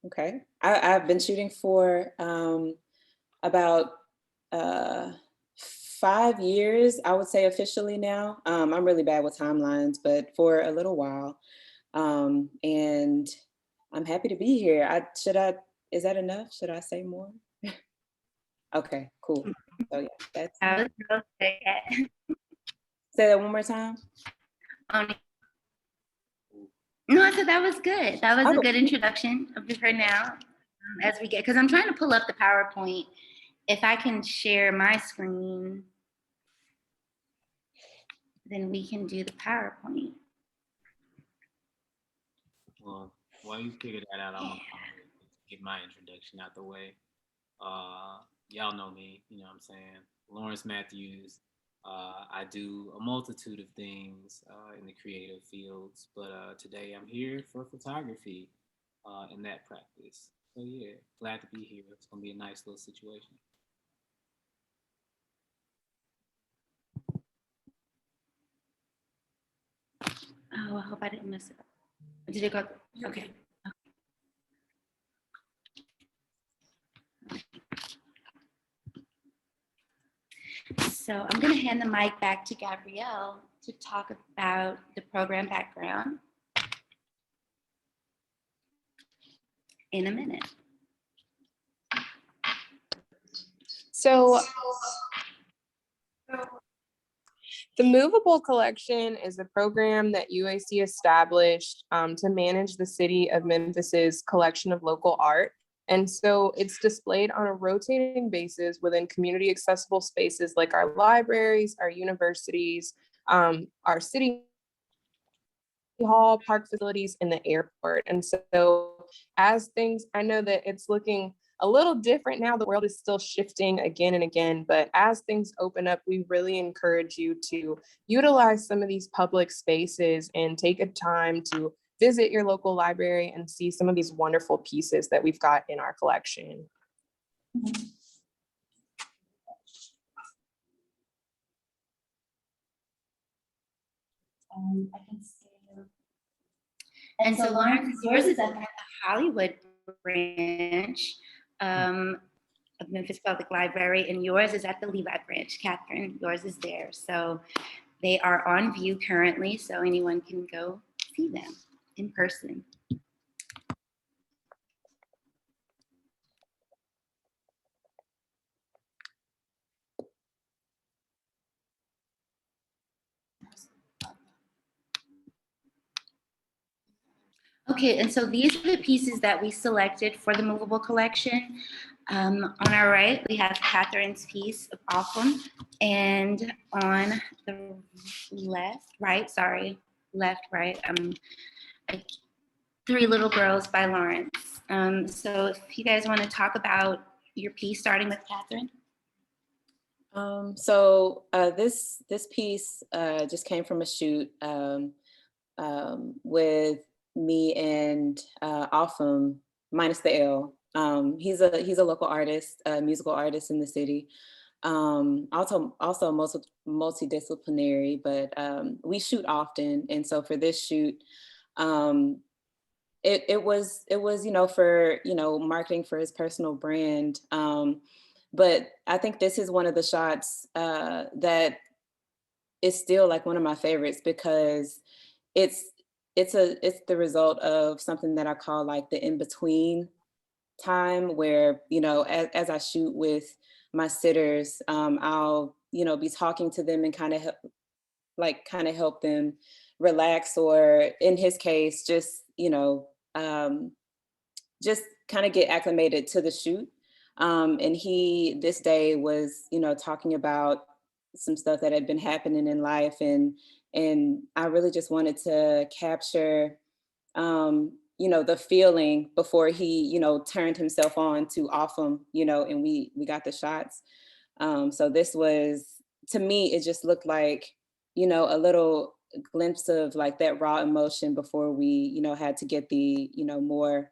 Okay, I've been shooting for about 5 years, I would say officially now. I'm really bad with timelines, but for a little while. And I'm happy to be here. Is that enough? Should I say more? Okay, cool. So yeah, that's, That was real good. say that one more time. No, I said that was good. That was a Oh. good introduction for now as we get, because I'm trying to pull up the PowerPoint. If I can share my screen, then we can do the PowerPoint. Well, while you figure that out, I'm gonna get my introduction out the way. Y'all know me, you know what I'm saying? Lawrence Matthews. I do a multitude of things in the creative fields, but today I'm here for photography in that practice. So yeah, glad to be here. It's gonna be a nice little situation. Oh, I hope I didn't mess it up. Did it go? Okay. So I'm going to hand the mic back to Gabrielle to talk about the program background in a minute. So the Movable Collection is a program that UAC established to manage the city of Memphis's collection of local art. And so it's displayed on a rotating basis within community accessible spaces like our libraries, our universities, our city hall, park facilities, and the airport. And so as things, I know that it's looking a little different now. The world is still shifting again and again, but as things open up, we really encourage you to utilize some of these public spaces and take a time to visit your local library and see some of these wonderful pieces that we've got in our collection. I can see. And so Lawrence, yours is at the Hollywood branch of Memphis Public Library, and yours is at the Levi branch. Catherine, yours is there. So they are on view currently, so anyone can go see them in person. Okay, and so these are the pieces that we selected for the Movable Collection. On our right, we have Catherine's piece of Autumn, and on the left, right, Three Little Girls by Lawrence. So if you guys want to talk about your piece, starting with Catherine. This piece just came from a shoot with me and Autumn, minus the L. He's a local artist, a musical artist in the city. Also multidisciplinary, but we shoot often, and so for this shoot, it was for marketing for his personal brand. But I think this is one of the shots that is still like one of my favorites because it's the result of something that I call like the in-between time where, as I shoot with my sitters, I'll, be talking to them and kind of help them relax, or in his case, just kind of get acclimated to the shoot. And he this day was, talking about some stuff that had been happening in life, and I really just wanted to capture the feeling before he turned himself on to Autumn, and we got the shots. So this was, to me, it just looked like a little glimpse of like that raw emotion before we had to get the more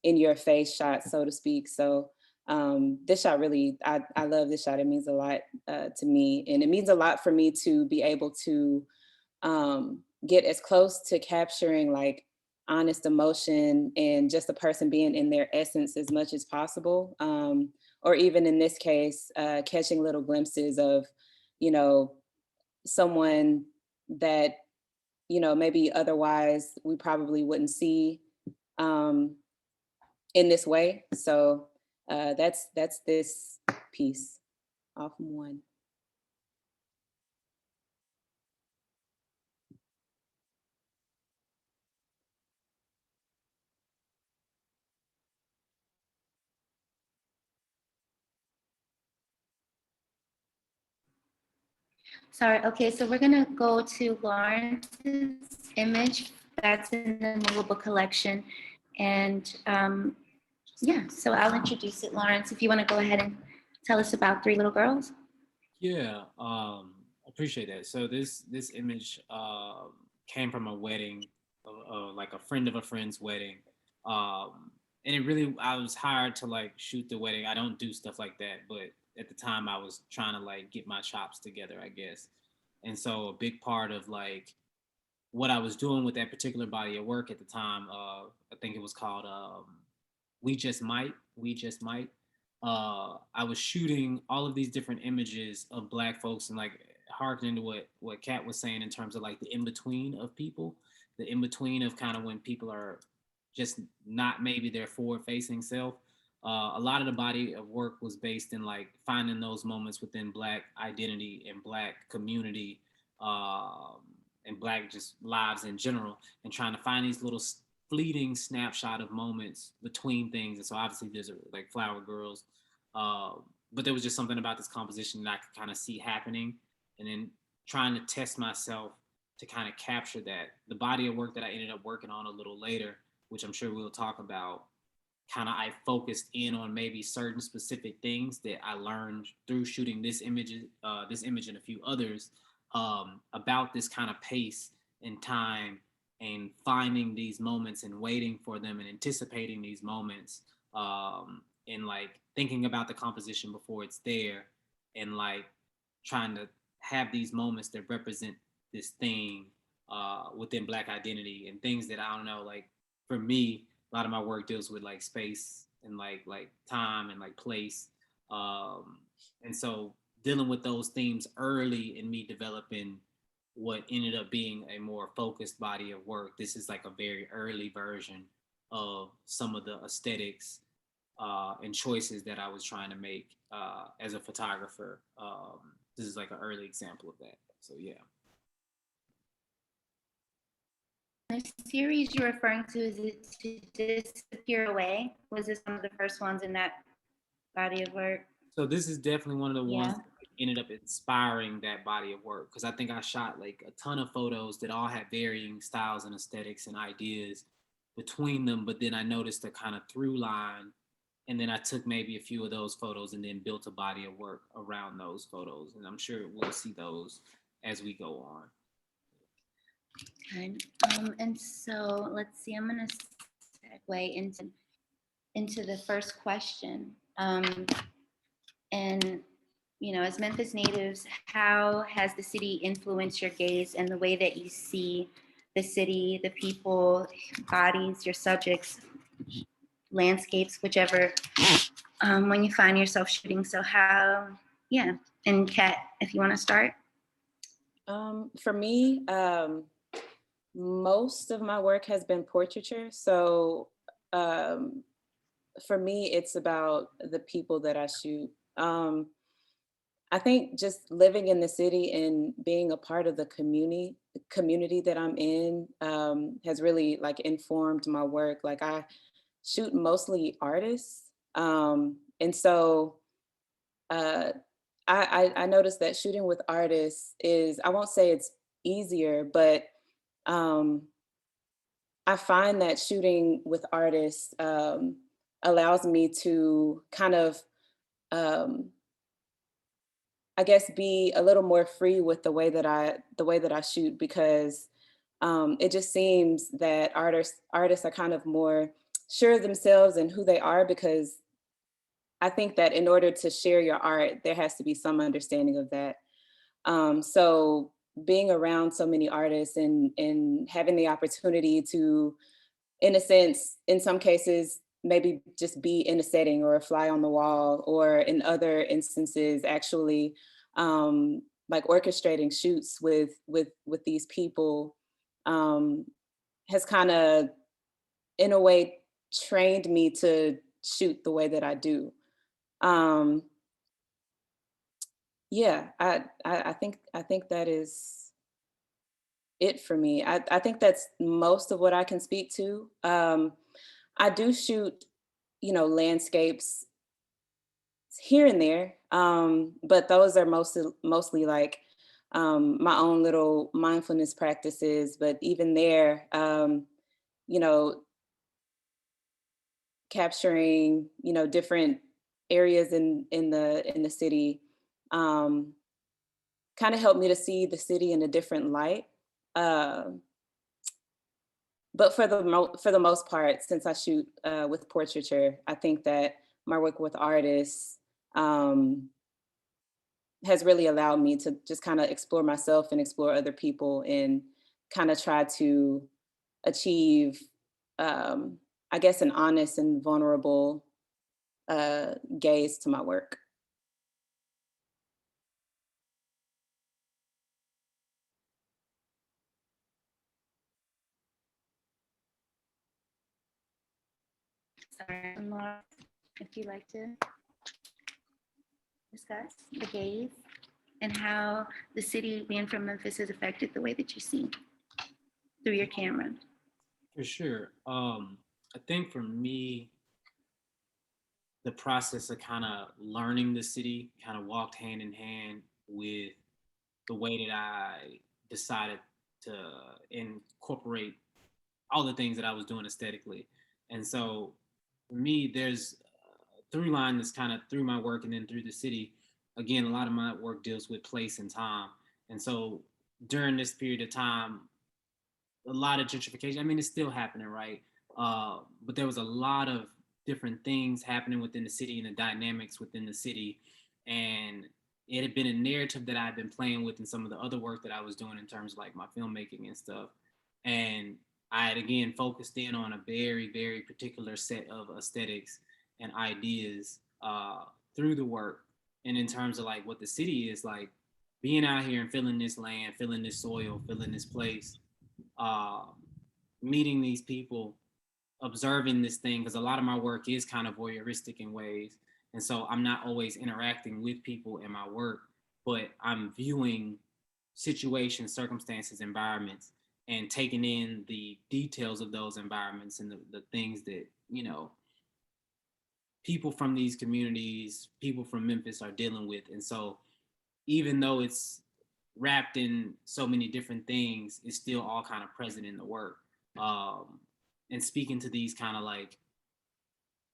in your face shot, so to speak. So this shot really, I love this shot. It means a lot to me, and it means a lot for me to be able to get as close to capturing like honest emotion and just a person being in their essence as much as possible. Or even in this case, catching little glimpses of, you know, someone that, you know, maybe otherwise we probably wouldn't see in this way. So that's this piece off one. Sorry, okay, so we're gonna go to Lawrence's image that's in the Movable Collection. And yeah, so I'll introduce it, Lawrence, if you wanna go ahead and tell us about Three Little Girls. Yeah, appreciate that. So this image came from a wedding, like a friend of a friend's wedding, and it really I was hired to like shoot the wedding. I don't do stuff like that, but at the time I was trying to like get my chops together, I guess. And so a big part of like what I was doing with that particular body of work at the time, I think it was called We Just Might. I was shooting all of these different images of Black folks and like harkening to what Kat was saying in terms of like the in between of people, the in between of kind of when people are just not maybe their forward facing self. A lot of the body of work was based in like finding those moments within Black identity and Black community, um, and Black just lives in general, and trying to find these little fleeting snapshot of moments between things. And so obviously there's like Flower Girls, uh, but there was just something about this composition that I could kind of see happening, and then trying to test myself to kind of capture that. The body of work that I ended up working on a little later, which I'm sure we'll talk about, kind of I focused in on maybe certain specific things that I learned through shooting this image and a few others, about this kind of pace and time and finding these moments and waiting for them and anticipating these moments, and like thinking about the composition before it's there, and like trying to have these moments that represent this thing within Black identity and things that I don't know, like for me, a lot of my work deals with like space and like time and like place, and so dealing with those themes early in me developing what ended up being a more focused body of work. This is like a very early version of some of the aesthetics and choices that I was trying to make as a photographer. This is like an early example of that. So yeah. The series you're referring to, is it To Disappear Away? Was this one of the first ones in that body of work? So this is definitely one of the ones that ended up inspiring that body of work, because I think I shot like a ton of photos that all had varying styles and aesthetics and ideas between them, but then I noticed a kind of through line, and then I took maybe a few of those photos and then built a body of work around those photos, and I'm sure we'll see those as we go on. Okay. And so let's see, I'm gonna segue into the first question. And you know, as Memphis natives, how has the city influenced your gaze and the way that you see the city, the people, bodies, your subjects, landscapes, whichever, when you find yourself shooting? So how, yeah, and Kat, if you want to start. For me, most of my work has been portraiture. So for me, it's about the people that I shoot. I think just living in the city and being a part of the community that I'm in has really like informed my work. Like I shoot mostly artists. And so I noticed that shooting with artists is, I won't say it's easier, but I find that shooting with artists allows me to kind of, I guess, be a little more free with the way that I shoot, because it just seems that artists are kind of more sure of themselves and who they are, because I think that in order to share your art, there has to be some understanding of that. So being around so many artists and having the opportunity to in a sense, in some cases, maybe just be in a setting or a fly on the wall, or in other instances, actually like orchestrating shoots with these people, um, has kind of, in a way, trained me to shoot the way that I do. Um, yeah, I think that is it for me. I think that's most of what I can speak to. I do shoot, landscapes here and there, but those are mostly like my own little mindfulness practices. But even there, you know, capturing different areas in the city, um, kind of helped me to see the city in a different light. Um but for the most part, since I shoot with portraiture, I think that my work with artists um, has really allowed me to just kind of explore myself and explore other people, and kind of try to achieve, um, I guess, an honest and vulnerable gaze to my work. Sorry, Laura, if you'd like to discuss the gaze and how the city being from Memphis has affected the way that you see through your camera. For sure. I think for me, the process of kind of learning the city kind of walked hand in hand with the way that I decided to incorporate all the things that I was doing aesthetically. And so for me, there's a through line that's kind of through my work and then through the city. Again, a lot of my work deals with place and time. And so during this period of time, a lot of gentrification. I mean, it's still happening, right? But there was a lot of different things happening within the city and the dynamics within the city. And it had been a narrative that I'd been playing with in some of the other work that I was doing in terms of like my filmmaking and stuff. And I had again focused in on a very, very particular set of aesthetics and ideas through the work. And in terms of like what the city is like, being out here and feeling this land, feeling this soil, feeling this place, uh, meeting these people, observing this thing, because a lot of my work is kind of voyeuristic in ways. And so I'm not always interacting with people in my work, but I'm viewing situations, circumstances, environments, and taking in the details of those environments and the things that, people from these communities, people from Memphis are dealing with. And so even though it's wrapped in so many different things, it's still all kind of present in the work. And speaking to these kind of like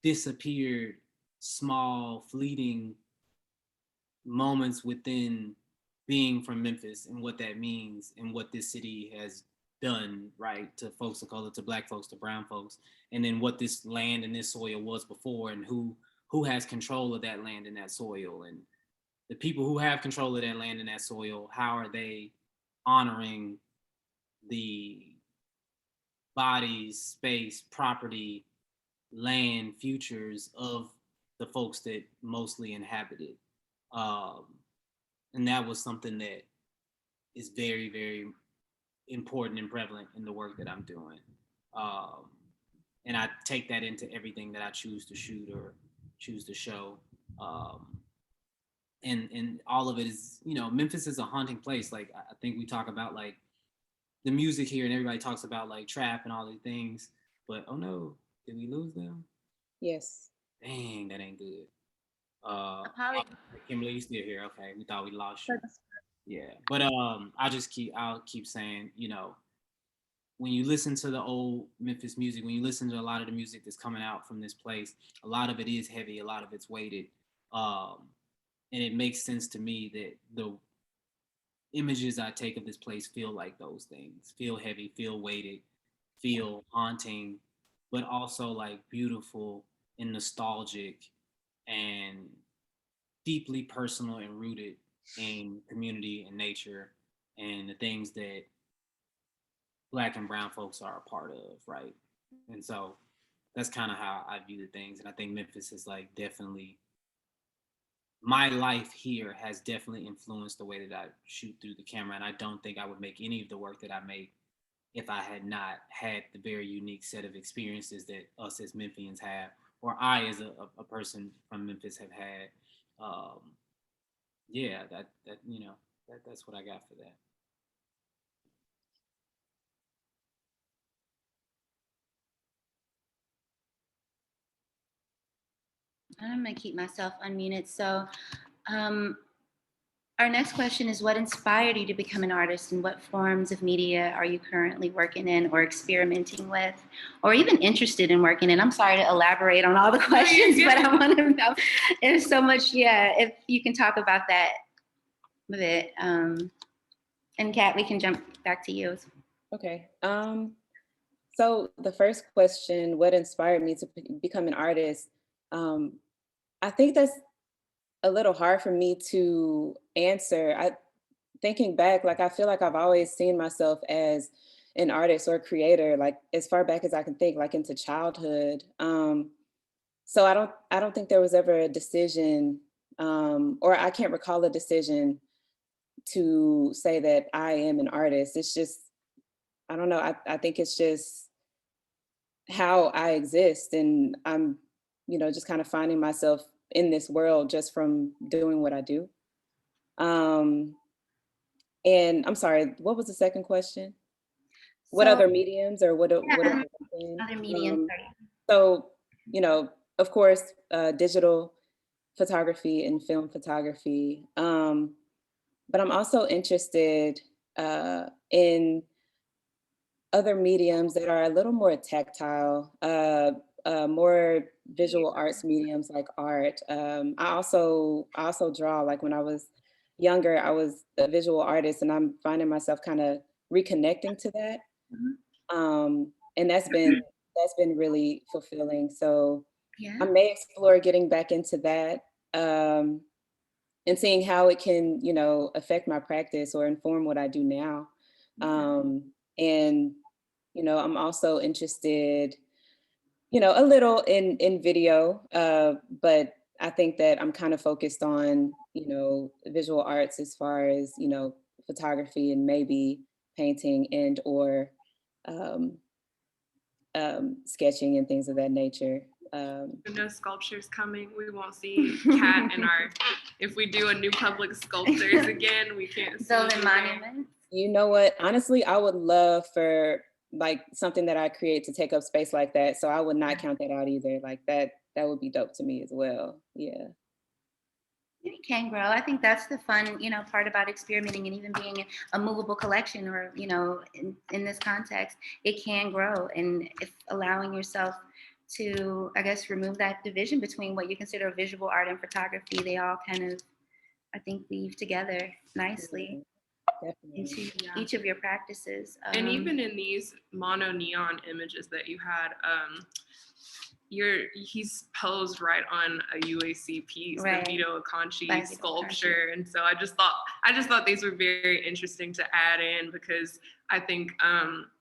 disappeared, small, fleeting moments within being from Memphis and what that means and what this city has done, right, to folks of color, to Black folks, to brown folks, and then what this land and this soil was before, and who has control of that land and that soil, and the people who have control of that land and that soil, how are they honoring the bodies, space, property, land, futures of the folks that mostly inhabit it? Um, and that was something that is very, very important and prevalent in the work that I'm doing. Um, and I take that into everything that I choose to shoot or choose to show. Um, and all of it is, Memphis is a haunting place. Like I think we talk about like the music here, and everybody talks about like trap and all these things, but oh no, did we lose them? Yes. Dang, that ain't good. Apologies. Kimberly, you still here? Okay, we thought we lost you. Yeah, but I'll keep saying, when you listen to the old Memphis music, when you listen to a lot of the music that's coming out from this place, a lot of it is heavy, a lot of it's weighted. Um, and it makes sense to me that the images I take of this place feel like those things, feel heavy, feel weighted, feel haunting, but also like beautiful and nostalgic and deeply personal and rooted in community and nature and the things that Black and brown folks are a part of, right? And so that's kind of how I view the things. And I think Memphis is like definitely, my life here has definitely influenced the way that I shoot through the camera. And I don't think I would make any of the work that I make if I had not had the very unique set of experiences that us as Memphians have, or I as a person from Memphis have had. Um, yeah, that you know, that's what I got for that. I'm gonna keep myself unmuted. So um, our next question is, what inspired you to become an artist, and what forms of media are you currently working in or experimenting with, or even interested in working in? I'm sorry to elaborate on all the questions, but I want to know, there's so much, yeah, if you can talk about that a bit. And Kat, we can jump back to you. Okay. So the first question, what inspired me to become an artist? Um, I think that's a little hard for me to answer. Thinking back, like I feel like I've always seen myself as an artist or creator, like as far back as I can think, like into childhood. So I don't think there was ever a decision, or I can't recall a decision to say that I am an artist. It's just, I don't know. I think it's just how I exist, and I'm, just kind of finding myself in this world just from doing what I do. Um, and I'm sorry, what was the second question? What So other mediums or what have yeah, I worked in? other mediums. So, of course, digital photography and film photography. But I'm also interested in other mediums that are a little more tactile, more visual arts mediums like art. I also draw. Like when I was younger, I was a visual artist, and I'm finding myself kind of reconnecting to that. Mhm. And that's been really fulfilling. So I Yeah. may explore getting back into that, and seeing how it can, affect my practice or inform what I do now. And I'm also interested, a little in video, but I think that I'm kind of focused on, visual arts as far as, photography and maybe painting and or um, sketching and things of that nature. No sculptures coming. We won't see Kat in our. If we do a new public sculptures again, we can't see. Building monuments. You know what? Honestly, I would love for like something that I create to take up space like that. So I would not count that out either. Like that would be dope to me as well. Yeah. It can grow. I think that's the fun, part about experimenting and even being a movable collection, or, in this context, it can grow. And if allowing yourself to, I guess, remove that division between what you consider visual art and photography, they all kind of, I think, weave together nicely into Definitely. each of your practices. And even in these mono neon images that you had, he's posed right on a UAC piece, Right. the Vito Aconci By Vito sculpture. And so I just thought these were very interesting to add in, because I think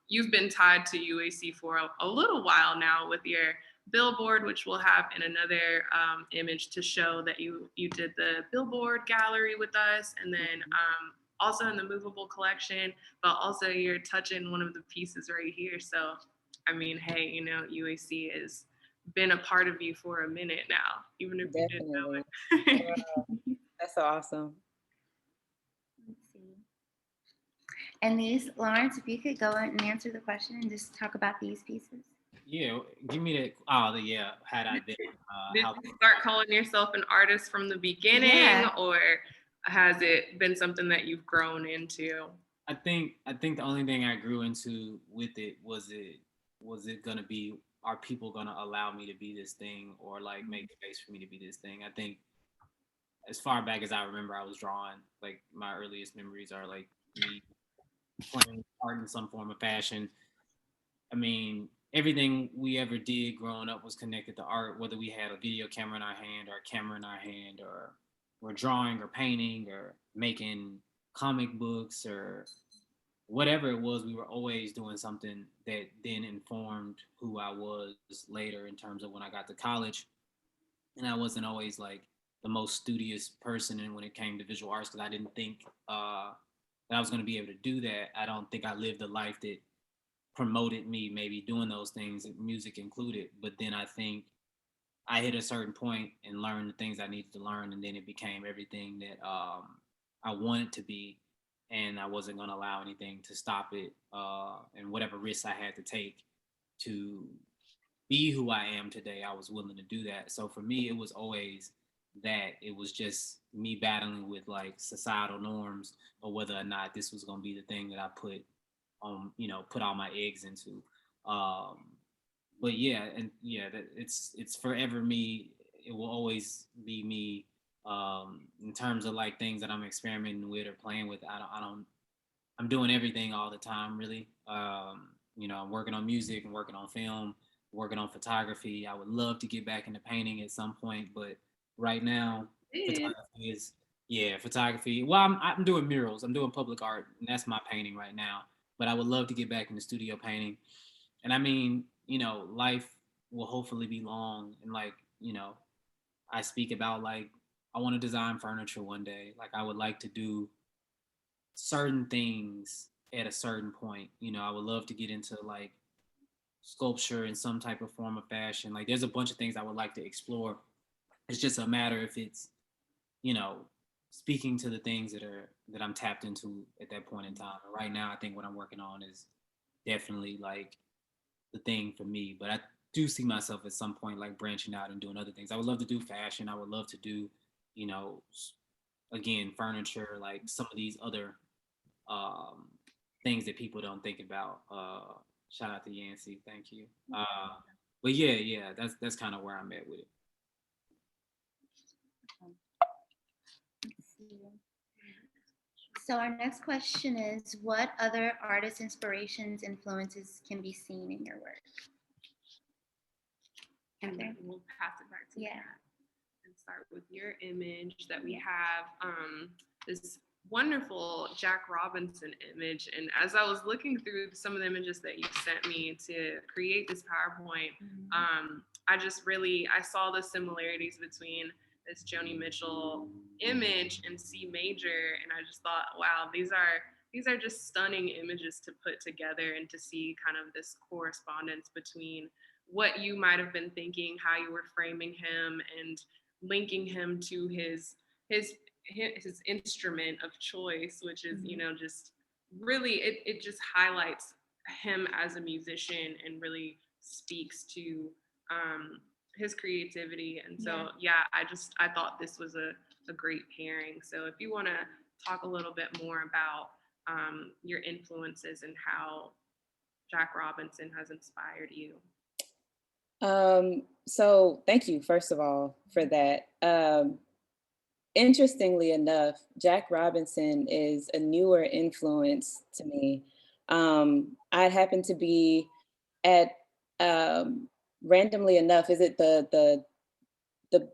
you've been tied to UAC for a little while now with your billboard, which we'll have in another image to show that you did the billboard gallery with us, and then also in the movable collection, but also you're touching one of the pieces right here. So I mean, hey, UAC has been a part of you for a minute now, even if you didn't know Definitely. it. Wow. That's so awesome. Let's see. And these, Lawrence, if you could go and answer the question and just talk about these pieces. Yeah, give me that. Oh, yeah. Had I been, Did you start calling yourself an artist from the beginning, Yeah. or has it been something that you've grown into? I think the only thing I grew into with it was it gonna be, are people gonna allow me to be this thing, or like make space for me to be this thing? I think as far back as I remember, I was drawing. Like my earliest memories are like me playing art in some form of fashion. I mean, everything we ever did growing up was connected to art, whether we had a video camera in our hand or a camera in our hand, or we're drawing or painting or making comic books or whatever it was, we were always doing something that then informed who I was later in terms of when I got to college. And I wasn't always like the most studious person and when it came to visual arts because I didn't think that I was going to be able to do that. I don't think I lived a life that promoted me maybe doing those things, music included. But then I think I hit a certain point and learned the things I needed to learn, and then it became everything that I wanted to be, and I wasn't going to allow anything to stop it, and whatever risks I had to take to be who I am today, I was willing to do that. So for me, it was always that it was just me battling with like societal norms or whether or not this was going to be the thing that I put put all my eggs into. Um, but yeah, and yeah, that it's forever me. It will always be me. In terms of like things that I'm experimenting with or playing with, I'm doing everything all the time, really. I'm working on music and working on film, working on photography. I would love to get back into painting at some point, but right now, photography is, yeah, photography. Well, I'm doing murals. I'm doing public art, and that's my painting right now. But I would love to get back into studio painting. And I mean, life will hopefully be long, and like, I speak about like I want to design furniture one day. Like I would like to do certain things at a certain point. I would love to get into like sculpture in some type of form of fashion. Like there's a bunch of things I would like to explore. It's just a matter if it's, you know, speaking to the things that I'm tapped into at that point in time. And right now I think what I'm working on is definitely like the thing for me. But I do see myself at some point like branching out and doing other things. I would love to do fashion. I would love to do, you know, again, furniture, like some of these other um, things that people don't think about. Shout out to Yancey, thank you. But yeah, that's kind of where I'm at with it. So our next question is, what other artist inspirations, influences can be seen in your work? And then we'll pass it back to Yeah. Matt and start with your image that we have this wonderful Jack Robinson image. And as I was looking through some of the images that you sent me to create this PowerPoint, I saw the similarities between this Joni Mitchell image and C major, and I just thought, wow, these are just stunning images to put together and to see kind of this correspondence between what you might have been thinking, how you were framing him, and linking him to his instrument of choice, which is just really it just highlights him as a musician and really speaks to his creativity. And so I thought this was a great pairing. So if you want to talk a little bit more about your influences and how Jack Robinson has inspired you. So thank you, first of all, for that. Interestingly enough, Jack Robinson is a newer influence to me. I happened to be at randomly enough, is it the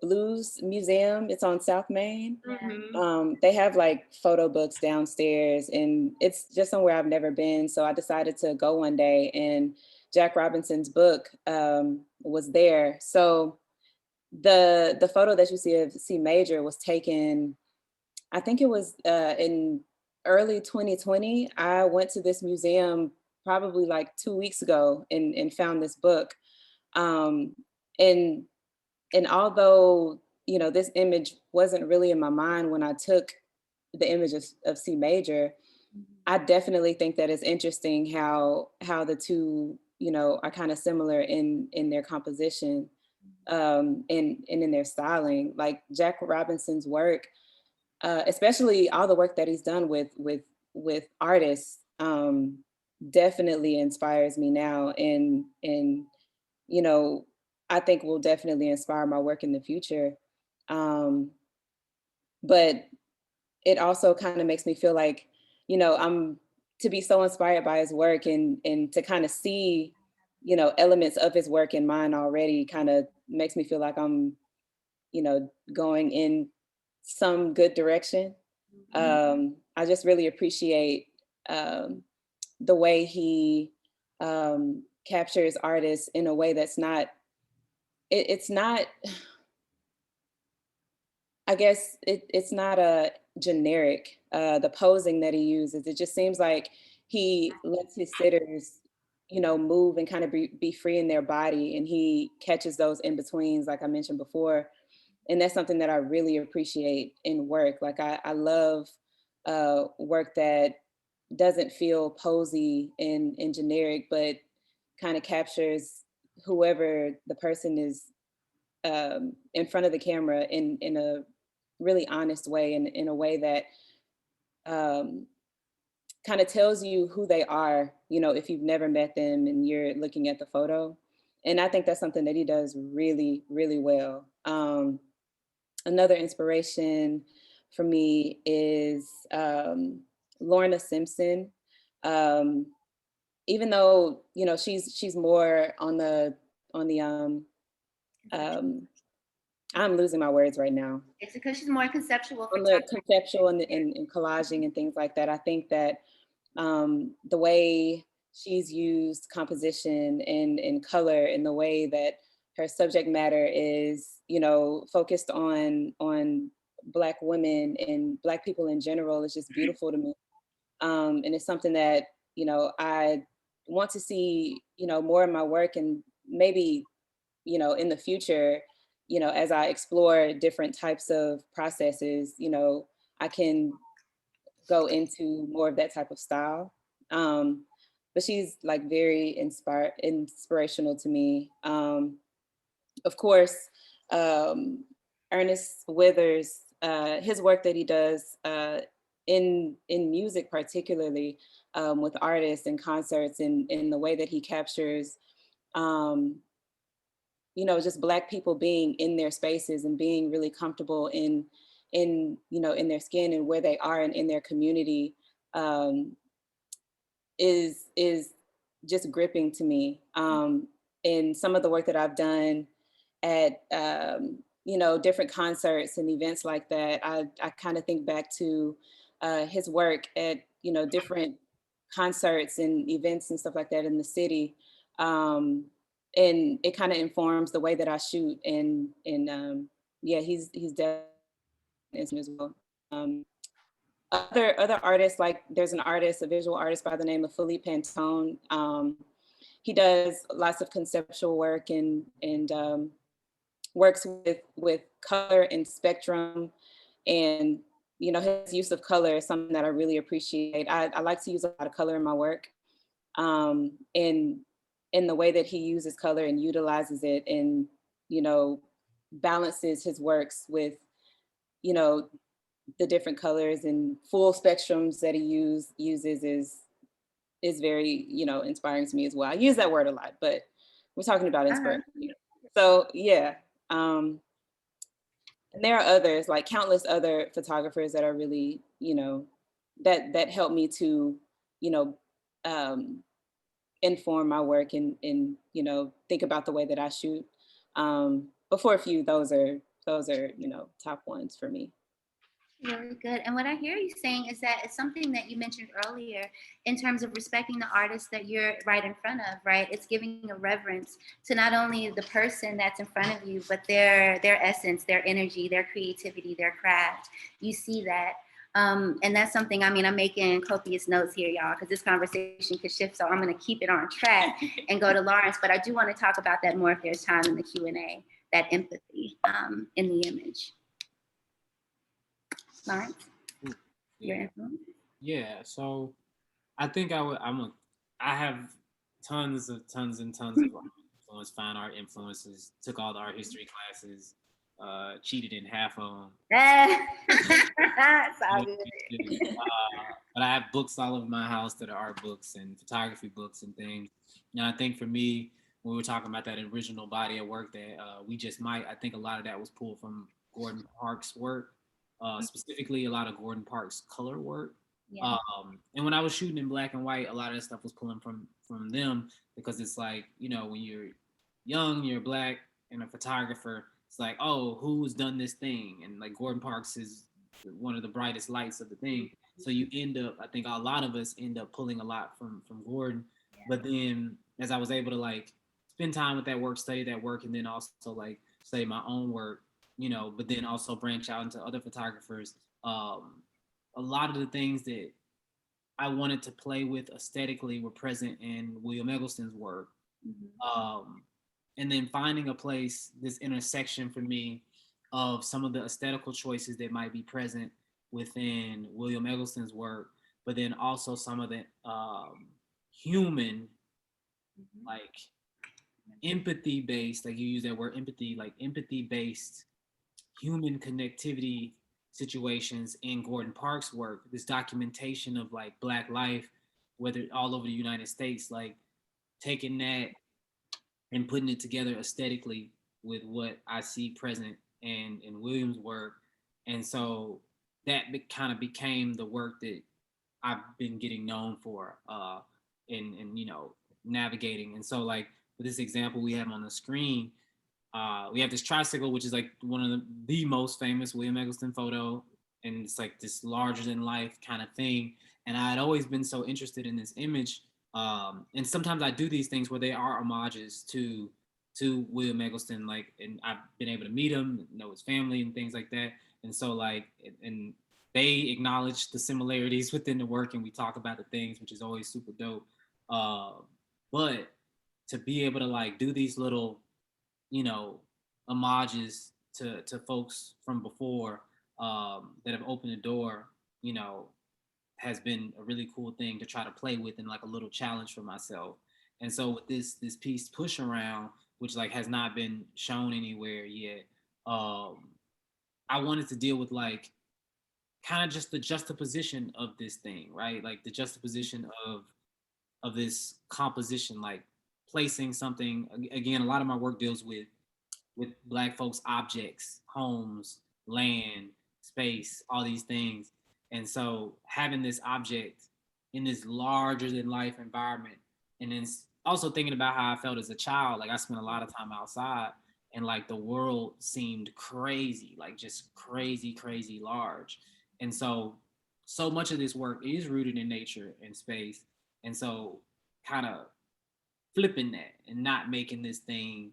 Blues Museum? It's on South Main. They have like photo books downstairs, and it's just somewhere I've never been. So I decided to go one day, and Jack Robinson's book was there. So the photo that you see of C major was taken, I think it was in early 2020. I went to this museum probably like 2 weeks ago and found this book. Um, and and although this image wasn't really in my mind when I took the image of C major, I definitely think that it's interesting how the two are kind of similar in their composition, and in their styling. Like Jack Robinson's work, especially all the work that he's done with artists, definitely inspires me now, and I think will definitely inspire my work in the future. But it also kind of makes me feel like, I'm to be so inspired by his work, and to kind of see, elements of his work in mine already kind of makes me feel like I'm, going in some good direction. I just really appreciate the way he captures artists in a way that's not, it's not, I guess it's not a generic, the posing that he uses. It just seems like he lets his sitters, move and kind of be free in their body. And he catches those in betweens, like I mentioned before. And that's something that I really appreciate in work. Like I love work that doesn't feel posy and generic, but kind of captures whoever the person is in front of the camera in a really honest way, and in a way that um, kind of tells you who they are, if you've never met them and you're looking at the photo. And I think that's something that he does really, really well. Another inspiration for me is Lorna Simpson. Um, Even though she's more on the I'm losing my words right now. It's because she's more conceptual On the photography. conceptual and collaging and things like that. I think that the way she's used composition and color, and the way that her subject matter is, focused on Black women and Black people in general, is just beautiful to me. And it's something that, I want to see, more in my work, and maybe, in the future, as I explore different types of processes, I can go into more of that type of style. But she's like very inspirational to me. Of course, um, Ernest Withers, his work that he does in music, particularly with artists and concerts, and in the way that he captures, um, just Black people being in their spaces and being really comfortable in their skin and where they are and in their community, um, is just gripping to me. And some of the work that I've done at different concerts and events like that, I kind of think back to his work at different concerts and events and stuff like that in the city. And it kind of informs the way that I shoot, and yeah, he's definitely as well. Um, other artists, like there's an artist, a visual artist by the name of Philippe Panzone. He does lots of conceptual work and works with color and spectrum, and his use of color is something that I really appreciate. I like to use a lot of color in my work, and in the way that he uses color and utilizes it, and balances his works with the different colors and full spectrums that he uses is very inspiring to me as well. I use that word a lot, but we're talking about inspiration. So yeah, and there are others, like countless other photographers that are really that help me to you know um, inform my work and think about the way that I shoot. But for a few, those are top ones for me. Really good. And what I hear you saying is that it's something that you mentioned earlier in terms of respecting the artist that you're right in front of, right? It's giving a reverence to not only the person that's in front of you, but their essence, their energy, their creativity, their craft. You see that. And that's something, I mean, I'm making copious notes here, y'all, because this conversation could shift. So I'm going to keep it on track and go to Lawrence. But I do want to talk about that more if there's time in the Q&A, that empathy in the image. Lawrence, your influence? Yeah, so I think I have tons and tons of influence, fine art influences. Took all the art history classes, cheated in half of them. But I have books all over my house that are art books and photography books and things. And I think for me, when we were talking about that original body of work that we just might, I think a lot of that was pulled from Gordon Parks' work, specifically a lot of Gordon Parks' color work. Yeah. And when I was shooting in black and white, a lot of that stuff was pulling from them, because it's like, when you're young, you're black and a photographer, it's like, oh, who's done this thing? And like Gordon Parks is one of the brightest lights of the thing. So you end up, I think a lot of us end up pulling a lot from Gordon. But then as I was able to like spend time with that work, study that work, and then also like study my own work, but then also branch out into other photographers. A lot of the things that I wanted to play with aesthetically were present in William Eggleston's work. Um, and then finding a place, this intersection for me of some of the aesthetical choices that might be present within William Eggleston's work, but then also some of the human, like empathy based, like you use that word empathy, like empathy based human connectivity situations in Gordon Park's work, this documentation of like Black life, whether all over the United States, like taking that and putting it together aesthetically with what I see present in Williams' work. And so that kind of became the work that I've been getting known for in navigating. And so like with this example we have on the screen, we have this tricycle, which is like one of the most famous William Eggleston photo. And it's like this larger than life kind of thing. And I had always been so interested in this image. And sometimes I do these things where they are homages to William Eggleston, like, and I've been able to meet him, know his family and things like that. And so like, and they acknowledge the similarities within the work and we talk about the things, which is always super dope. But to be able to like do these little, homages to folks from before that have opened the door, has been a really cool thing to try to play with and like a little challenge for myself. And so with this piece Push Around, which like has not been shown anywhere yet, I wanted to deal with like kind of just the juxtaposition of this thing, right? Like the juxtaposition of this composition, like placing something. Again, a lot of my work deals with Black folks objects, homes, land, space, all these things. And so having this object in this larger than life environment, and then also thinking about how I felt as a child, like I spent a lot of time outside and like the world seemed crazy, like just crazy, crazy large. And so much of this work is rooted in nature and space. And so kind of flipping that and not making this thing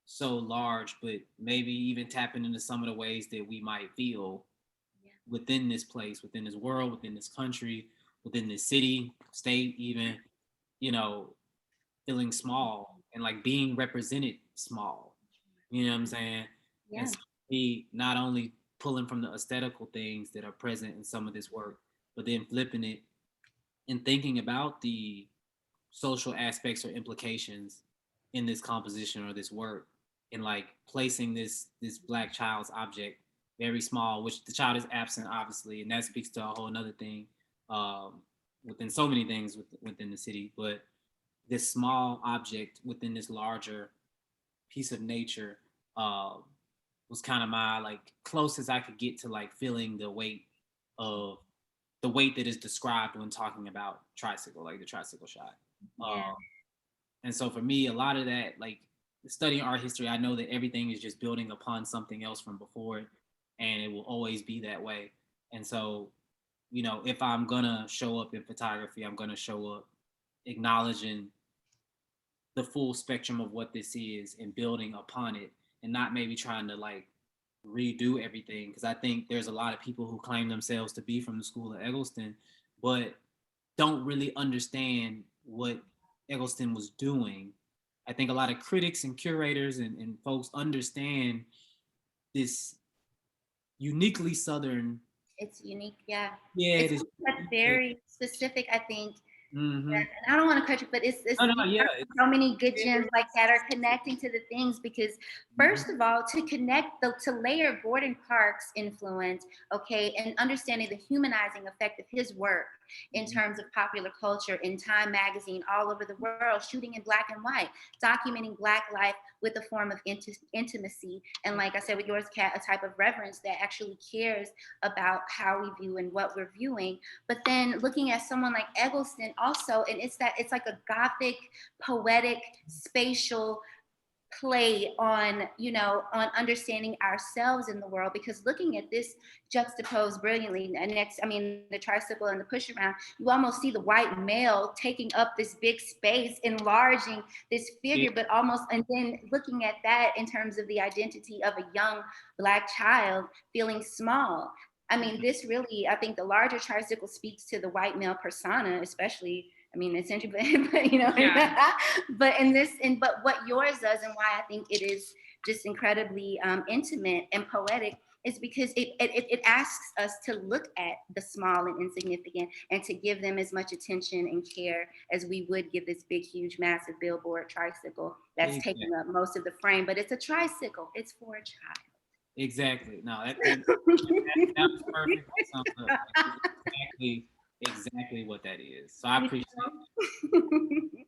so large, but maybe even tapping into some of the ways that we might feel within this place, within this world, within this country, within this city, state, even, you know, feeling small and like being represented small. You know what I'm saying? Yeah. And so me not only pulling from the aesthetical things that are present in some of this work, but then flipping it and thinking about the social aspects or implications in this composition or this work, and like placing this Black child's object very small, which the child is absent obviously, and that speaks to a whole another thing within so many things within the city. But this small object within this larger piece of nature uh, was kind of my like closest I could get to like feeling of the weight that is described when talking about tricycle, like the tricycle shot. Yeah. And so for me, a lot of that, like studying art history, I know that everything is just building upon something else from before it, and it will always be that way. And so, if I'm gonna show up in photography, I'm gonna show up acknowledging the full spectrum of what this is and building upon it, and not maybe trying to like redo everything. Because I think there's a lot of people who claim themselves to be from the school of Eggleston, but don't really understand what Eggleston was doing. I think a lot of critics and curators and folks understand this uniquely Southern. It's unique. Yeah. Yeah, it It's is. that's very specific, I think. Mm-hmm. And I don't want to cut you, but it's No, yeah. so many good gems like that are connecting to the things, because first of all, to connect to layer Gordon Park's influence, okay, and understanding the humanizing effect of his work in terms of popular culture in Time magazine all over the world, shooting in black and white, documenting Black life with a form of intimacy, and like I said with yours, Kat, a type of reverence that actually cares about how we view and what we're viewing. But then looking at someone like Eggleston also, and it's like a Gothic, poetic, spatial play on, you know, on understanding ourselves in the world, because looking at this juxtaposed brilliantly and next, I mean, the tricycle and the push around, you almost see the white male taking up this big space, enlarging this figure, but almost, and then looking at that in terms of the identity of a young Black child feeling small. I mean, this really, I think the larger tricycle speaks to the white male persona, especially, I mean, essentially, but you know, Yeah. but in this, but what yours does, and why I think it is just incredibly intimate and poetic, is because it asks us to look at the small and insignificant and to give them as much attention and care as we would give this big, huge, massive billboard tricycle that's taking up most of the frame. But it's a tricycle. It's for a child. Exactly. No, that was perfect. That sums up exactly what that is. So I appreciate it.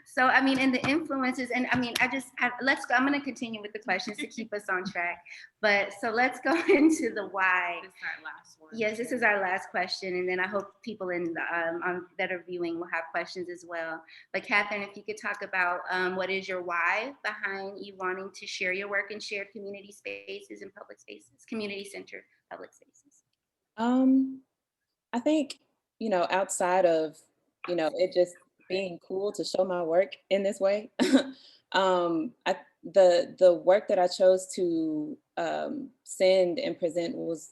So, I mean, and the influences, and I mean, let's go, I'm going to continue with the questions to keep us on track. But so let's go into the why. This is our last one. Yes, this is our last question. And then I hope people in the, that are viewing will have questions as well. But Catherine, if you could talk about what is your why behind you wanting to share your work in shared community spaces and public spaces, community-centered public spaces? I think, you know, outside of, you know, it just being cool to show my work in this way, the work that I chose to send and present was,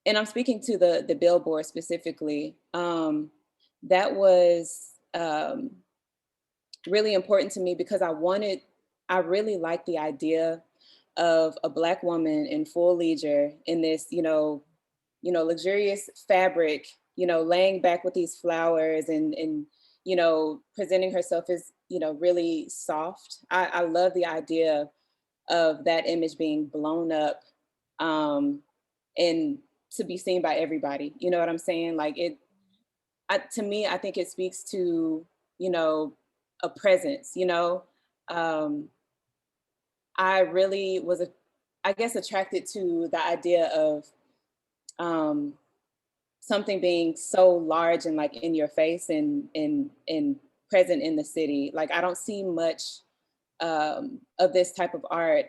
and I'm speaking to the billboard specifically, that was really important to me because I really like the idea of a Black woman in full leisure in this, luxurious fabric, laying back with these flowers and presenting herself as, really soft. I love the idea of that image being blown up and to be seen by everybody. You know what I'm saying? Like to me, I think it speaks to, a presence, I really was, I guess, attracted to the idea of something being so large and like in your face and present in the city. Like I don't see much of this type of art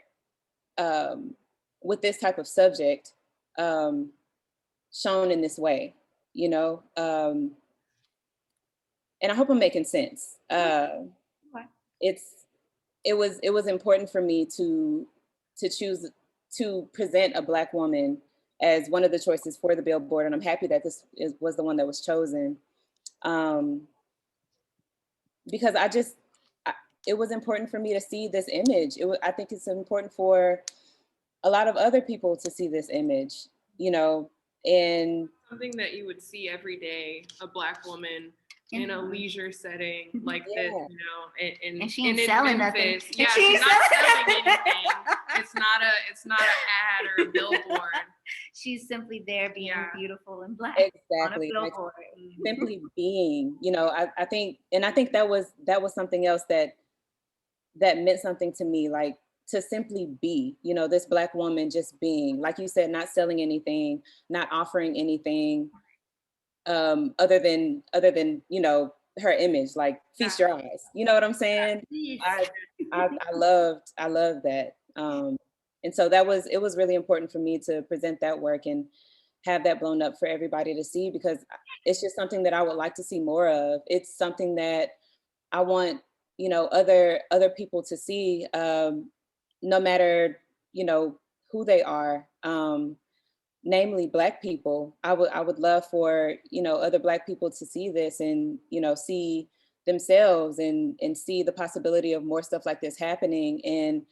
with this type of subject shown in this way, and I hope I'm making sense. It was important for me to choose to present a Black woman as one of the choices for the billboard, and I'm happy that was the one that was chosen, because it was important for me to see this image. I think it's important for a lot of other people to see this image, and something that you would see every day, a Black woman in a leisure setting like this, and she ain't selling nothing. Yeah, she's not selling anything. It's not an ad or a billboard. She's simply there being beautiful and Black. Exactly. Like, simply being, I think that was something else that meant something to me, like to simply be, this Black woman just being, like you said, not selling anything, not offering anything other than her image, like feast your eyes. You know what I'm saying? I loved that. And so it was really important for me to present that work and have that blown up for everybody to see, because it's just something that I would like to see more of. It's something that I want, other people to see, no matter, who they are, namely Black people. I would love for, other Black people to see this and, see themselves and see the possibility of more stuff like this happening. And,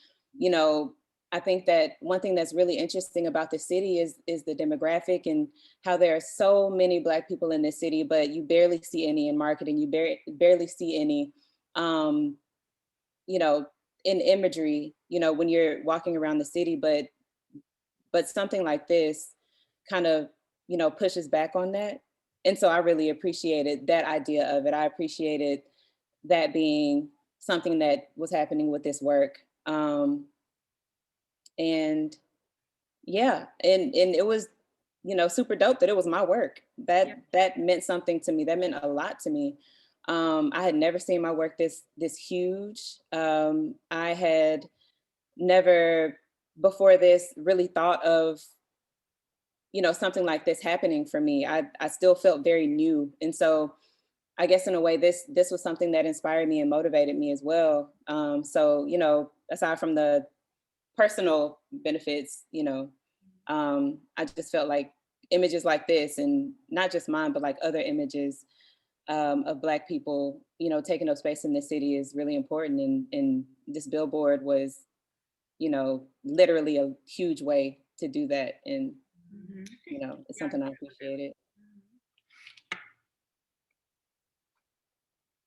I think that one thing that's really interesting about the city is the demographic and how there are so many Black people in this city, but you barely see any in marketing. You barely see any, in imagery, when you're walking around the city, but something like this kind of, pushes back on that. And so I really appreciated that idea of it. I appreciated that being something that was happening with this work. And yeah, and it was, super dope that it was my work. That meant something to me. That meant a lot to me. I had never seen my work this huge. I had never before this really thought of, something like this happening for me. I still felt very new. And so I guess in a way, this was something that inspired me and motivated me as well. So, aside from the personal benefits, I just felt like images like this, and not just mine, but like other images of Black people, taking up space in the city is really important. And this billboard was, literally a huge way to do that. And, it's something I appreciated.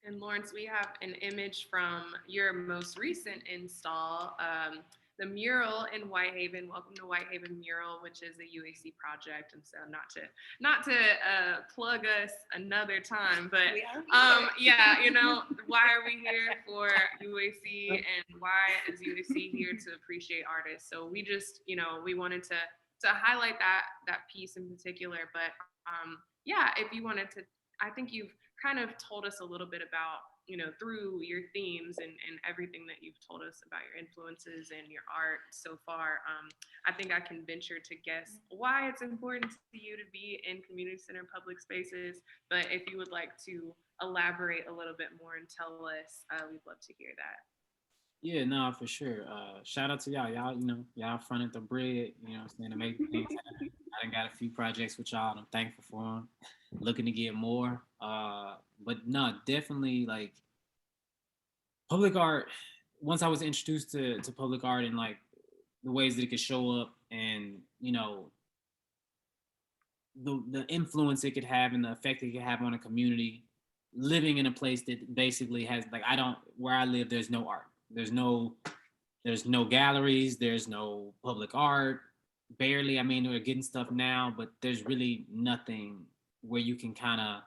And Lawrence, we have an image from your most recent install, the mural in Whitehaven. Welcome to Whitehaven Mural, which is a UAC project. And so not to plug us another time, but yeah, why are we here for UAC, and why is UAC here to appreciate artists? So we just, we wanted to highlight that piece in particular. But yeah, if you wanted to, I think you've kind of told us a little bit about, through your themes and everything that you've told us about your influences and your art so far. I think I can venture to guess why it's important to you to be in community center public spaces. But if you would like to elaborate a little bit more and tell us, we'd love to hear that. Yeah, no, for sure. Shout out to y'all. Y'all fronted the bread, saying amazing things. I done got a few projects with y'all and I'm thankful for them. Looking to get more. But no, definitely like public art. Once I was introduced to public art and like the ways that it could show up, and the influence it could have and the effect it could have on a community, living in a place that basically has like, where I live, there's no art. There's no galleries, there's no public art, barely. I mean, we're getting stuff now, but there's really nothing where you can kind of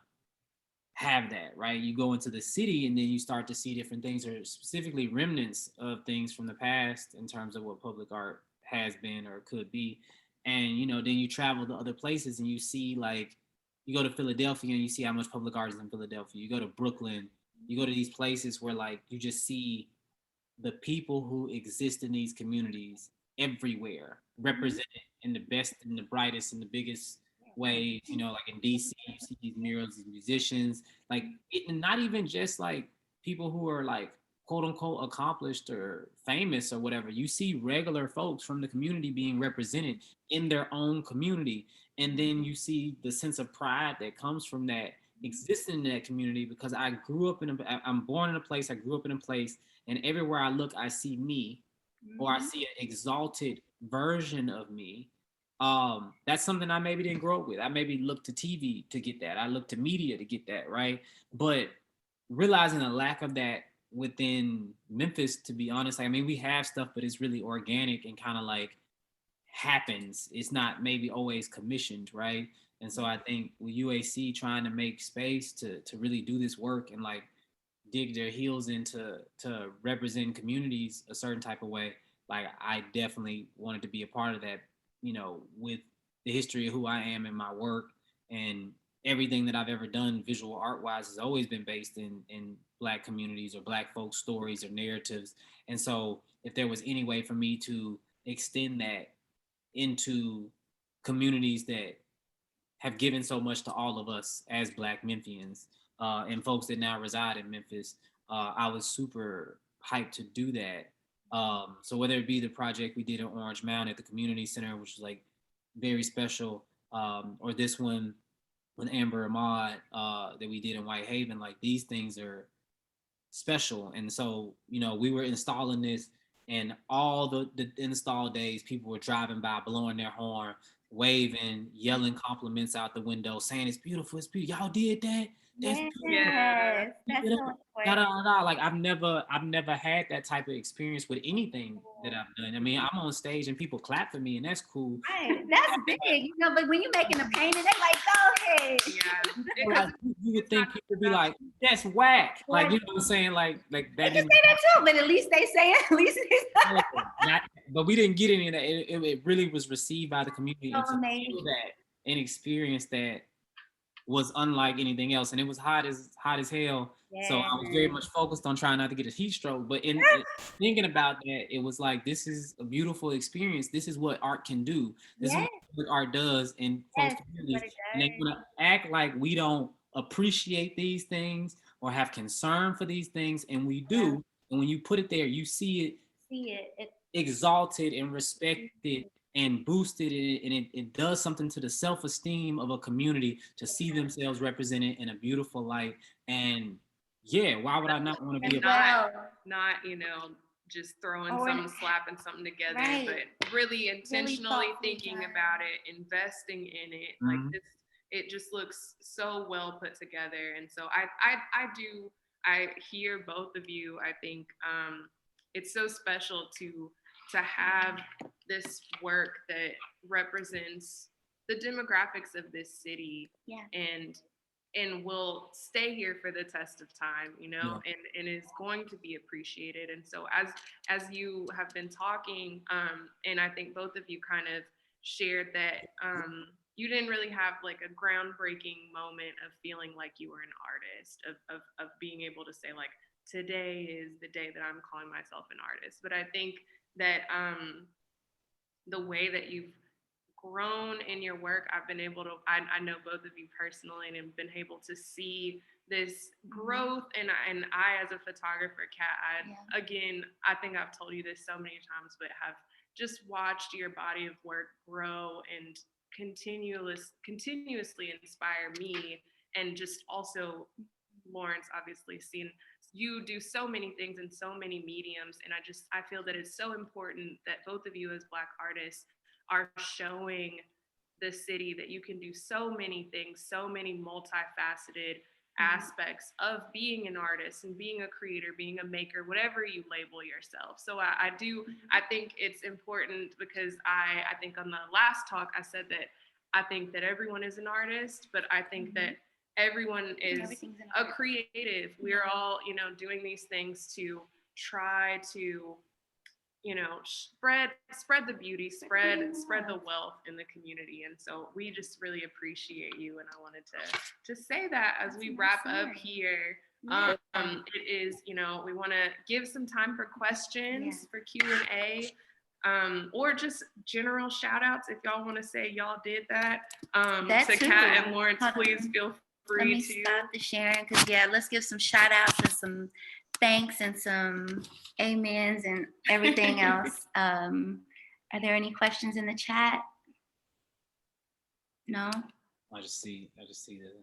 have that, right? You go into the city and then you start to see different things, or specifically remnants of things from the past in terms of what public art has been or could be. And, then you travel to other places and you see, like, you go to Philadelphia and you see how much public art is in Philadelphia. You go to Brooklyn, you go to these places where like you just see the people who exist in these communities everywhere, represented in the best and the brightest and the biggest ways. Like in DC, you see these murals, these musicians, like not even just like people who are like quote unquote accomplished or famous or whatever. You see regular folks from the community being represented in their own community. And then you see the sense of pride that comes from that, existing in that community, because I'm born in a place, I grew up in a place, and everywhere I look, I see me, or I see an exalted version of me. That's something I maybe didn't grow up with. I maybe looked to TV to get that. I looked to media to get that, right? But realizing a lack of that within Memphis, to be honest, I mean, we have stuff, but it's really organic and kind of like happens. It's not maybe always commissioned, right? And so I think with UAC trying to make space to really do this work and like dig their heels into to represent communities a certain type of way, like I definitely wanted to be a part of that, with the history of who I am in my work, and everything that I've ever done visual art wise has always been based in Black communities or Black folk stories or narratives. And so if there was any way for me to extend that into communities that have given so much to all of us as Black Memphians, and folks that now reside in Memphis, I was super hyped to do that. So whether it be the project we did in Orange Mound at the community center, which was like very special, or this one with Amber Ahmad that we did in Whitehaven, like these things are special. And so, we were installing this, and all the install days, people were driving by, blowing their horn, waving, yelling compliments out the window, saying it's beautiful, it's beautiful. Y'all did that? That's Yes, that's so important. Like I've never had that type of experience with anything that I've done. I mean, I'm on stage and people clap for me, and that's cool. Right, that's big, but when you're making a painting, they like, go ahead. Yeah. You would think people would be like, that's whack. Like, you know what I'm saying? Like that. They can say that too, but at least they say it. At least But we didn't get any of that. It really was received by the community, so and to amazing. feel that and experience that was unlike anything else, and it was hot as hell. So I was very much focused on trying not to get a heat stroke. But in thinking about that, it was like, this is a beautiful experience. This is what art can do. This is what art does in close communities. And they want to act like we don't appreciate these things or have concern for these things, and we do. And when you put it there, you see it exalted and respected and boosted, and it does something to the self-esteem of a community to see themselves represented in a beautiful light. And yeah, why would I not want to be a not just throwing something, slapping something together, but really intentionally thinking about it, investing in it. Like this, it just looks so well put together. And so I hear both of you. I think it's so special to have this work that represents the demographics of this city, and will stay here for the test of time, and is going to be appreciated. And so as you have been talking, and I think both of you kind of shared that you didn't really have like a groundbreaking moment of feeling like you were an artist, of being able to say like, today is the day that I'm calling myself an artist. But I think that the way that you've grown in your work, I've been able to, I know both of you personally, and have been able to see this growth. And I, as a photographer, Kat, again, I think I've told you this so many times, but have just watched your body of work grow and continuously inspire me. And just also, Lawrence, obviously seen you do so many things in so many mediums. And I feel that it's so important that both of you as Black artists are showing the city that you can do so many things, so many multifaceted aspects of being an artist and being a creator, being a maker, whatever you label yourself. So I think it's important, because I think on the last talk I said that I think that everyone is an artist, but I think that everyone is a creative. We're all, doing these things to try to, spread the beauty, spread the wealth in the community. And so we just really appreciate you. And I wanted to say that as we wrap up here. It is, we want to give some time for questions, for Q&A, or just general shout outs if y'all want to say y'all did that. To Kat and Lawrence, please feel free. Let me stop the sharing, because let's give some shout outs and some thanks and some amens and everything else. Are there any questions in the chat? No? I just see that.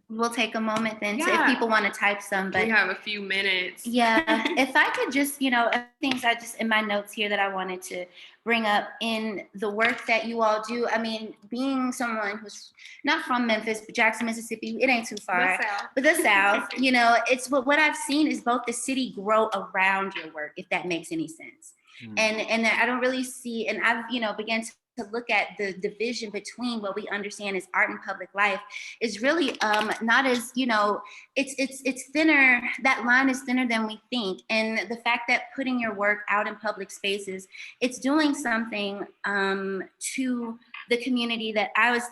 We'll take a moment then if people want to type some. But we have a few minutes. If I could just, things I just in my notes here that I wanted to bring up in the work that you all do. I mean, being someone who's not from Memphis, but Jackson, Mississippi, it ain't too far. But the South, it's what I've seen is both the city grow around your work, if that makes any sense. And I don't really see, and I've, began to look at the division between what we understand as art and public life is really not as, it's thinner, that line is thinner than we think. And the fact that putting your work out in public spaces, it's doing something to the community that I was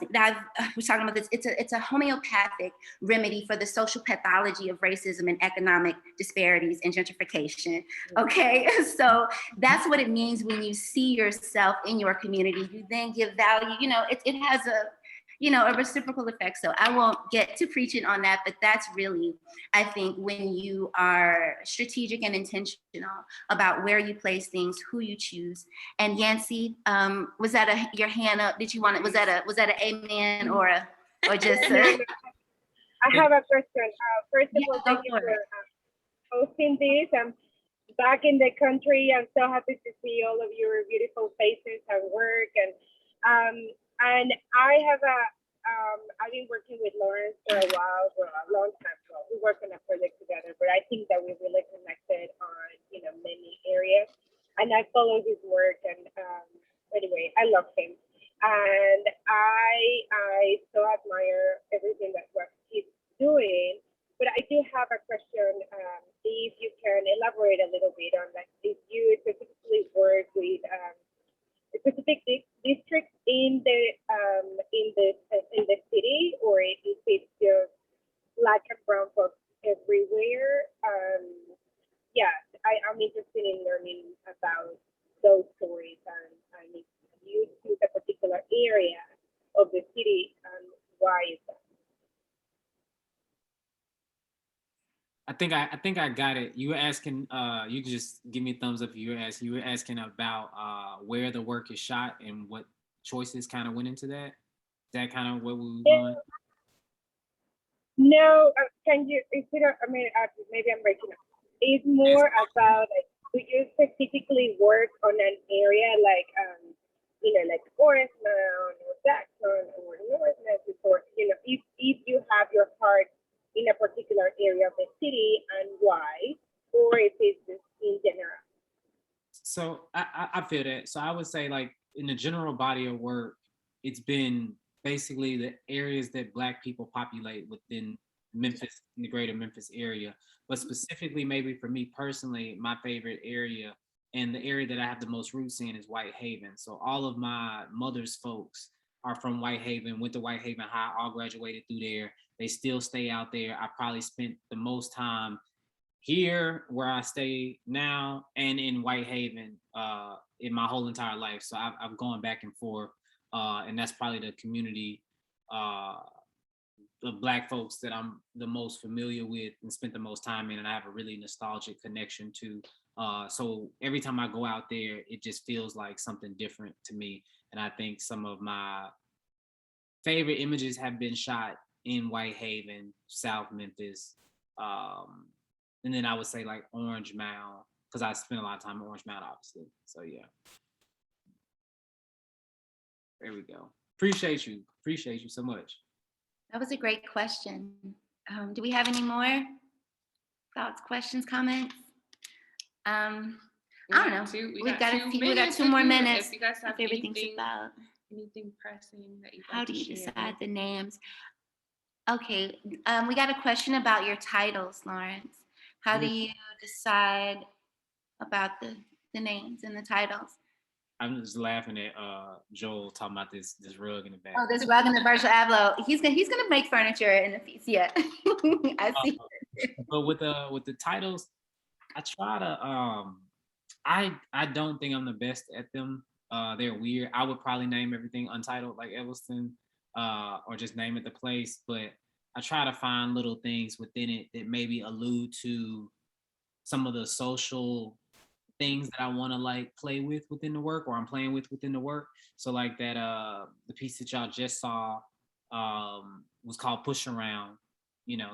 talking about this. It's a homeopathic remedy for the social pathology of racism and economic disparities and gentrification. Okay, so that's what it means when you see yourself in your community. You then give value. It has a reciprocal effect. So I won't get to preaching on that, but that's really, I think, when you are strategic and intentional about where you place things, who you choose. And Yancy, was that your hand up? Did you want it? Was that an amen or just? I have a question. First of all, thank you for hosting this. I'm back in the country. I'm so happy to see all of your beautiful faces at work, and I have I've been working with Lawrence for a while, for a long time. Well, we work on a project together, but I think that we're really connected on many areas, and I follow his work. And anyway, I love him, and I so admire everything that what he's doing. But I do have a question. If you can elaborate a little bit on, like, if you specifically work with specific districts in the city, or if it's just in learning about those stories, and if you choose a particular area of the city, and why is that? I think I got it. You were asking, you could just give me a thumbs up if you were asking about where the work is shot and what choices kind of went into that. Is that kind of what we were going? No, can you, is it, maybe I'm breaking up. It's more about, like, do you specifically work on an area like, like Orange Mound or Jackson or North Memphis, or, if you have your heart in a particular area of the city, and why, or if it's just in general? So I feel that. So I would say, like, in the general body of work, it's been basically the areas that Black people populate within Memphis, in the greater Memphis area. But specifically, maybe for me personally, my favorite area and the area that I have the most roots in is Whitehaven. So all of my mother's folks are from Whitehaven, went to Whitehaven High, all graduated through there. They still stay out there. I probably spent the most time here where I stay now and in Whitehaven in my whole entire life. So I've gone back and forth, and that's probably the community of Black folks that I'm the most familiar with and spent the most time in, and I have a really nostalgic connection to. So every time I go out there, it just feels like something different to me. And I think some of my favorite images have been shot in Whitehaven, South Memphis. And then I would say like Orange Mound, because I spent a lot of time in Orange Mound, obviously. So yeah. There we go. Appreciate you so much. That was a great question. Do we have any more thoughts, questions, comments? I don't know. We've got a few. We got 2 more minutes. If you guys have everything's about anything pressing that you how do you decide the names? Okay, we got a question about your titles, Lawrence. How do you decide about the names and the titles? I'm just laughing at Joel talking about this rug in the back. Oh, this rug in the virtual Avlo. He's gonna make furniture in the piece. Yeah, I see. But with the titles, I try to I don't think I'm the best at them. They're weird. I would probably name everything Untitled, like Evanston, or just name it the place. But I try to find little things within it that maybe allude to some of the social things that I want to like play with within the work, or I'm playing with within the work. So like that the piece that y'all just saw was called Push Around,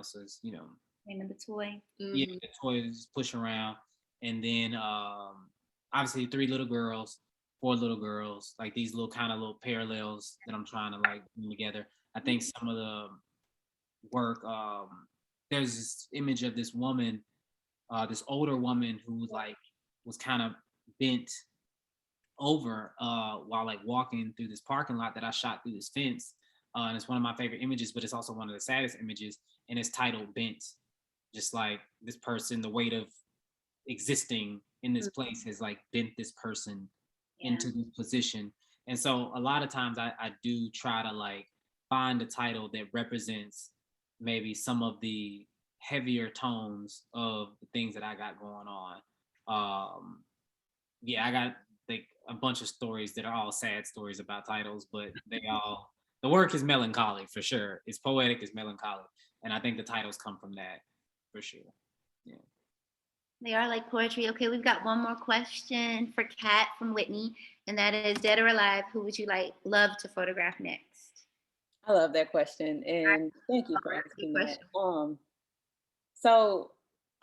so it's Name of the toy. Yeah, the toy is Push Around. And then obviously 3 little girls, 4 little girls, like these little parallels that I'm trying to like bring together. I think some of the work, there's this image of this woman, this older woman who like was kind of bent over while like walking through this parking lot that I shot through this fence. And it's one of my favorite images, but it's also one of the saddest images, and it's titled Bent. Just like this person, the weight of existing in this place has like bent this person into this position. And so a lot of times I do try to like find a title that represents maybe some of the heavier tones of the things that I got going on. I got like a bunch of stories that are all sad stories about titles, but the work is melancholy for sure. It's poetic, it's melancholy. And I think the titles come from that for sure. Yeah. They are like poetry. Okay, we've got one more question for Kat from Whitney, and that is, dead or alive, who would you love to photograph next? I love that question, and thank you for asking that. So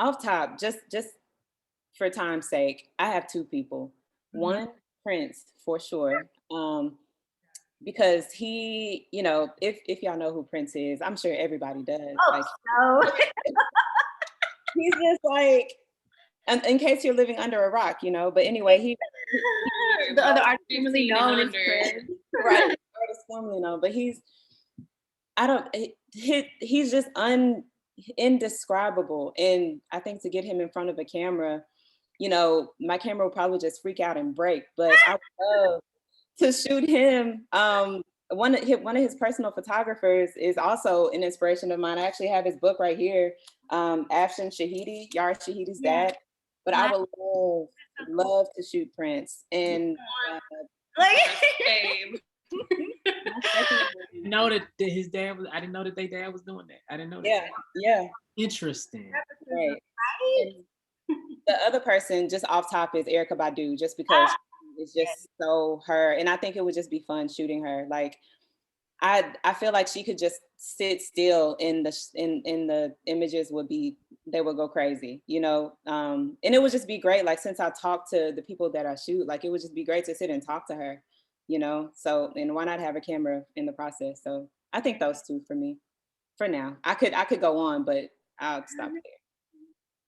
off top, just for time's sake, I have 2 people. One, Prince, for sure. Because he, if y'all know who Prince is, I'm sure everybody does. No. He's just like, in case you're living under a rock, but anyway, he the other artist formerly known as Prince. Right, artist formerly known, but he's just indescribable. And I think to get him in front of a camera, my camera will probably just freak out and break, but I would love to shoot him. One of his personal photographers is also an inspiration of mine. I actually have his book right here, Ashton Shahidi, Yara Shahidi's dad. But I would love love to shoot prints. And Like, Babe. know that his dad was. I didn't know that their dad was doing that. I didn't know that. yeah, Interesting. right. And the other person, just off top, is Erykah Badu, just because it's just so her. And I think it would just be fun shooting her. Like, I feel like she could just sit still in the images they would go crazy, you know? And it would just be great. Like, since I talk to the people that I shoot, like, it would just be great to sit and talk to her, you know? So, and why not have a camera in the process? So I think those two for me, for now. I could go on, but I'll stop there.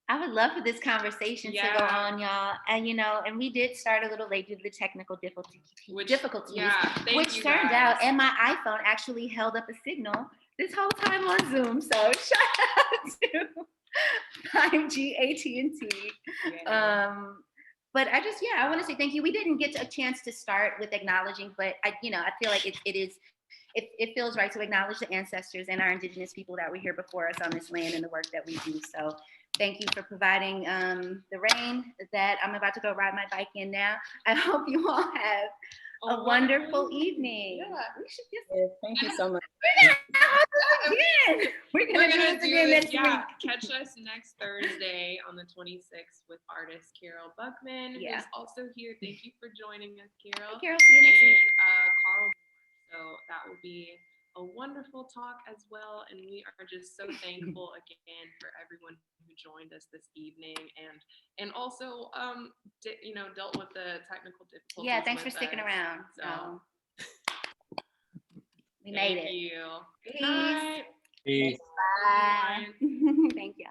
I would love for this conversation to go on, y'all. And and we did start a little late due to the technical difficulties, which turned out, and my iPhone actually held up a signal this whole time on Zoom. So shout out to 5G AT&T. But I want to say thank you. We didn't get a chance to start with acknowledging, but I feel like it feels right to acknowledge the ancestors and our indigenous people that were here before us on this land and the work that we do. So thank you for providing the rain that I'm about to go ride my bike in now. I hope you all have a wonderful evening. Yeah. We should just, Thank you so much. We're gonna do this again next week. Catch us next Thursday on the 26th with artist Carol Buckman, who's also here. Thank you for joining us, Carol. Hey, Carol, see you next week. And Carl. So that will be a wonderful talk as well. And we are just so thankful again for everyone who joined us this evening and also dealt with the technical difficulties. Yeah, thanks for sticking around. So we made it. Thank you. Peace. Peace. Bye. Thank you.